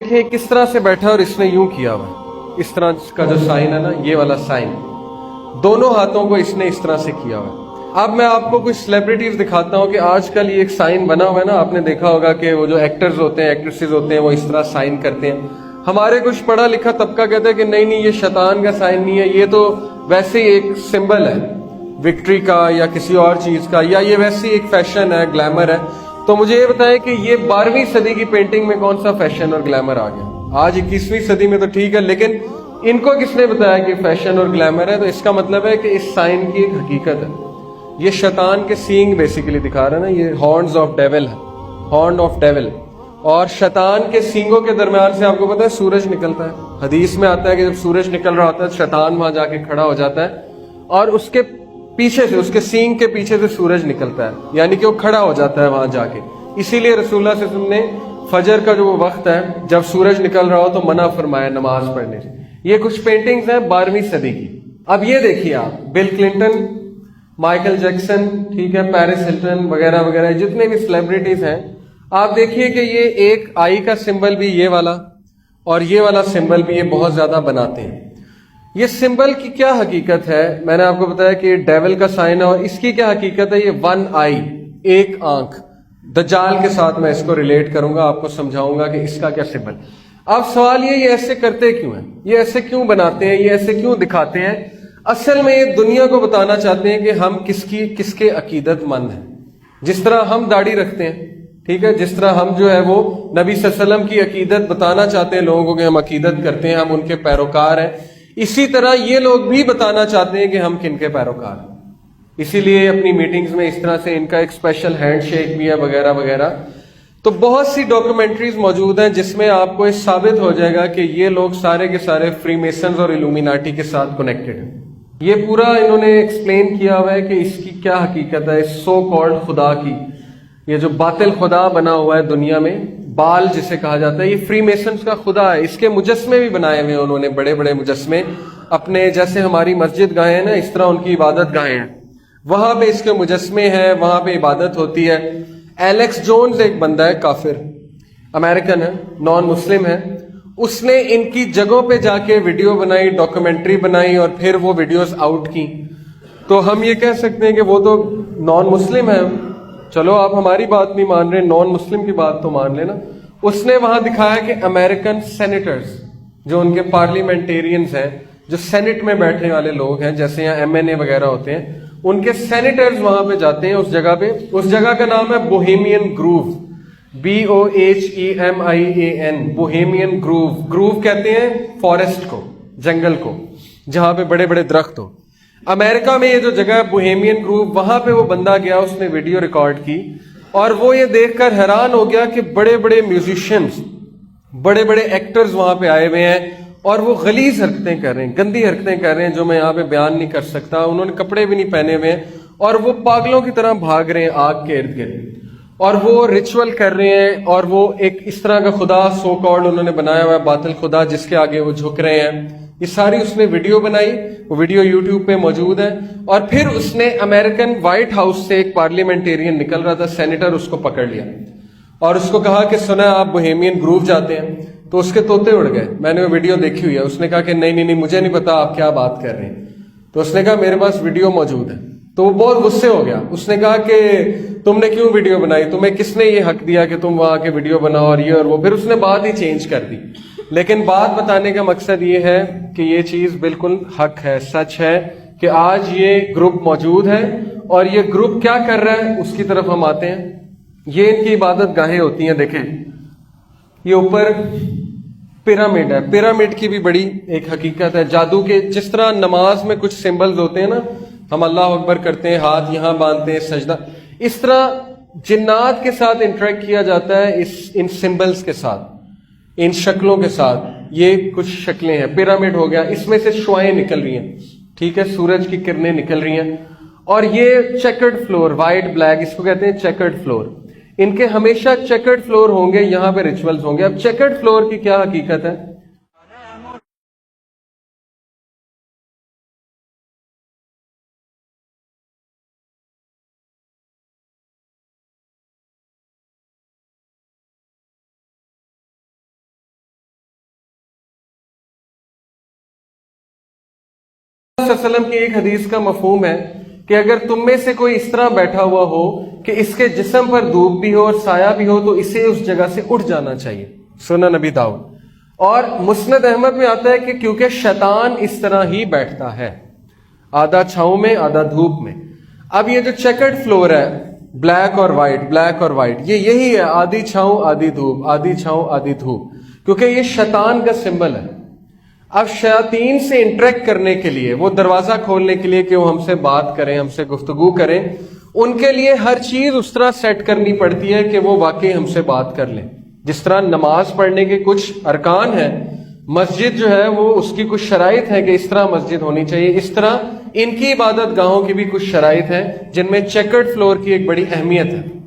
देखें किस तरह से बैठा है और इसने यूं किया हुआ है, इस तरह का जो साइन है ना, ये वाला साइन, दोनों हाथों को इसने इस तरह से किया हुआ है। अब मैं आपको कुछ सेलिब्रिटीज दिखाता हूं कि आजकल ये एक साइन बना हुआ है ना, आपने देखा होगा कि वो जो एक्टर्स होते हैं, एक्ट्रेसेस होते हैं, वो इस तरह साइन करते हैं। हमारे कुछ पढ़ा लिखा तबका कहता है कि नहीं नहीं, ये शैतान का साइन नहीं है, ये तो वैसे ही एक सिंबल है विक्ट्री का या किसी और चीज का, या ये वैसे ही एक फैशन है, ग्लैमर है। तो मुझे ये बताएं कि ये 12वीं सदी की पेंटिंग में कौन सा फैशन और ग्लैमर आ गया? आज 21वीं सदी में तो ठीक है, लेकिन इनको किसने बताया कि फैशन और ग्लैमर है? तो इसका मतलब है कि इस साइन की एक हकीकत है। ये शैतान के सींग बेसिकली दिखा रहा है ना, ये हॉर्न्स ऑफ डेविल है, हॉर्न ऑफ डेविल। और शैतान के सींगों के दरमियान से आपको पता है सूरज निकलता है। हदीस में आता है कि जब सूरज निकल रहा होता है, शैतान वहां जाके खड़ा हो जाता है और उसके पीछे से, उसके सींग के पीछे से सूरज निकलता है, यानी कि वो खड़ा हो जाता है वहां जाके। इसीलिए रसूलुल्लाह सल्लल्लाहु अलैहि वसल्लम ने फजर का जो वो वक्त है जब सूरज निकल रहा हो तो मना फरमाया नमाज पढ़ने से। ये कुछ पेंटिंग्स हैं 12वीं सदी की। अब ये देखिए आप, बिल क्लिंटन, माइकल जैक्सन, ठीक है, पेरिस हिल्टन वगैरह वगैरह, जितने भी सेलिब्रिटीज हैं, आप देखिए कि ये एक आई का सिंबल भी ये वाला और ये वाला सिंबल भी ये बहुत ज्यादा बनाते हैं। ये सिंबल की क्या हकीकत है? मैंने आपको बताया कि डेविल का साइन है, और इसकी क्या हकीकत है? ये वन आई, एक आंख। दज्जाल के साथ मैं इसको रिलेट करूंगा, आपको समझाऊंगा कि इसका क्या सिंबल। अब सवाल ये ऐसे करते क्यों हैं, ये ऐसे क्यों बनाते हैं, ये ऐसे क्यों दिखाते हैं? असल में ये दुनिया को बताना चाहते हैं कि हम किसके अकीदतमंद हैं। जिस तरह हम दाढ़ी रखते हैं, ठीक है, जिस तरह हम जो है वो नबी सल्लल्लाहु अलैहि वसल्लम की अकीदत बताना चाहते हैं लोगों को कि हम अकीदत करते हैं, हम उनके पैरोकार हैं, इसी तरह ये लोग भी बताना चाहते हैं कि हम किनके पैरोकार हैं। इसीलिए अपनी मीटिंग्स में इस तरह से इनका एक स्पेशल हैंडशेक भी है वगैरह वगैरह। तो बहुत सी डॉक्यूमेंट्रीज मौजूद हैं जिसमें आपको ये साबित हो जाएगा कि ये लोग सारे के सारे फ्रीमेसन्स और इल्यूमिनाटी के साथ कनेक्टेड हैं। ये पूरा इन्होंने एक्सप्लेन किया हुआ है कि इसकी क्या हकीकत है, इस सो कॉल्ड खुदा की, ये जो बातिल खुदा बना हुआ है दुनिया में, बाल जिसे कहा जाता है, ये फ्रीमेसन्स का खुदा है। इसके मुजस्मे भी बनाए हुए हैं उन्होंने, बड़े बड़े मुजस्मे अपने, जैसे हमारी मस्जिद गाहें हैं ना, इस तरह उनकी इबादत गाहें हैं, वहां पे इसके मुजस्मे हैं, वहां पे इबादत होती है। एलेक्स जोन्स एक बंदा है, काफिर अमेरिकन है, नॉन मुस्लिम है, उसने इनकी जगहों पे जाके वीडियो बनाई, डॉक्यूमेंट्री बनाई और फिर वो वीडियोस आउट की। तो हम ये कह सकते हैं कि वो तो नॉन मुस्लिम है, चलो आप हमारी बात नहीं मान रहे, नॉन मुस्लिम की बात तो मान लेना। उसने वहां दिखाया कि अमेरिकन सेनेटर्स, जो उनके पार्लियामेंटेरियंस हैं, जो सेनेट में बैठने वाले लोग हैं, जैसे यहाँ एमएनए वगैरह होते हैं, उनके सेनेटर्स वहां पे जाते हैं उस जगह पे। उस जगह का नाम है Bohemian groove, BOHEMIAN, Bohemian groove. Groove कहते हैं फॉरेस्ट को, जंगल को, जहां पे बड़े बड़े दरख्त हो। अमेरिका में ये जो जगह है बोहेमियन ग्रूव, वहां पे वो बंदा गया, उसने वीडियो रिकॉर्ड की और वो ये देखकर हैरान हो गया कि बड़े बड़े म्यूजिशियंस, बड़े बड़े एक्टर्स वहां पे आए हुए हैं और वो गलीज हरकतें कर रहे हैं, गंदी हरकतें कर रहे हैं जो मैं यहाँ पे बयान नहीं कर सकता। उन्होंने कपड़े भी नहीं पहने हुए हैं और वो पागलों की तरह भाग रहे हैं आग के इर्द गिर्द, और वो रिचुअल कर रहे हैं। और वो एक इस तरह का खुदा सो कॉल्ड उन्होंने बनाया हुआ है, बातिल खुदा, जिसके आगे वो झुक रहे हैं। ये सारी उसने वीडियो बनाई, वो वीडियो यूट्यूब पे मौजूद है। और फिर उसने अमेरिकन व्हाइट हाउस से एक पार्लियामेंटेरियन निकल रहा था, सेनेटर, उसको पकड़ लिया और उसको कहा कि सुना आप बोहेमियन ग्रूव जाते हैं? तो उसके तोते उड़ गए। मैंने वो वीडियो देखी हुई है। उसने कहा कि नहीं नहीं नहीं, मुझे नहीं पता आप क्या बात कर रहे हैं। तो उसने कहा मेरे पास वीडियो मौजूद है। तो वो बहुत गुस्से हो गया। उसने कहा कि तुमने क्यों वीडियो बनाई, तुम्हें किसने ये हक दिया कि तुम वहां के वीडियो बनाओ और ये और वो। फिर उसने बात ही चेंज कर दी। लेकिन बात बताने का मकसद ये है कि ये चीज बिल्कुल हक है, सच है कि आज ये ग्रुप मौजूद है और ये ग्रुप क्या कर रहा है उसकी तरफ हम आते हैं। ये इनकी इबादत गाहें होती हैं। देखें, ये ऊपर पिरामिड है। पिरामिड की भी बड़ी एक हकीकत है जादू के। जिस तरह नमाज में कुछ सिंबल्स होते हैं ना, हम अल्लाह अकबर करते हैं, हाथ यहां बांधते हैं, सजदा, इस तरह जिन्नात के साथ इंटरेक्ट किया जाता है इन सिंबल्स के साथ, इन शक्लों के साथ। ये कुछ शक्लें हैं, पिरामिड हो गया, इसमें से शुआएं निकल रही हैं, ठीक है, सूरज की किरणें निकल रही हैं। और ये चेकर्ड फ्लोर, व्हाइट ब्लैक, इसको कहते हैं चेकर्ड फ्लोर। इनके हमेशा चेकर्ड फ्लोर होंगे, यहां पे रिचुअल्स होंगे। अब चेकर्ड फ्लोर की क्या हकीकत है? वसल्लम की एक हदीस का मफहूम है कि अगर तुम में से कोई इस तरह बैठा हुआ हो कि इसके जिस्म पर धूप भी हो और साया भी हो तो इसे उस जगह से उठ जाना चाहिए। सुनन नबी दाऊद। और मुस्नद अहमद में आता है कि क्योंकि शैतान इस तरह ही बैठता है, आधा छांव में आधा धूप में। अब ये जो चेकर्ड फ्लोर है, ब्लैक और वाइट, ये यही है, आधी छांव आधी धूप, आधी छांव आधी धूप, क्योंकि ये शैतान का सिंबल है। अब शयातीन से इंटरेक्ट करने के लिए, वो दरवाजा खोलने के लिए कि वो हमसे बात करें, हमसे गुफ्तगू करें, उनके लिए हर चीज उस तरह सेट करनी पड़ती है कि वो वाकई हमसे बात कर लें। जिस तरह नमाज पढ़ने के कुछ अरकान हैं, मस्जिद जो है वो उसकी कुछ शराइत है कि इस तरह मस्जिद होनी चाहिए, इस तरह इनकी इबादत गाहों की भी कुछ शराइत हैं जिनमें चेकर्ड फ्लोर की एक बड़ी अहमियत है।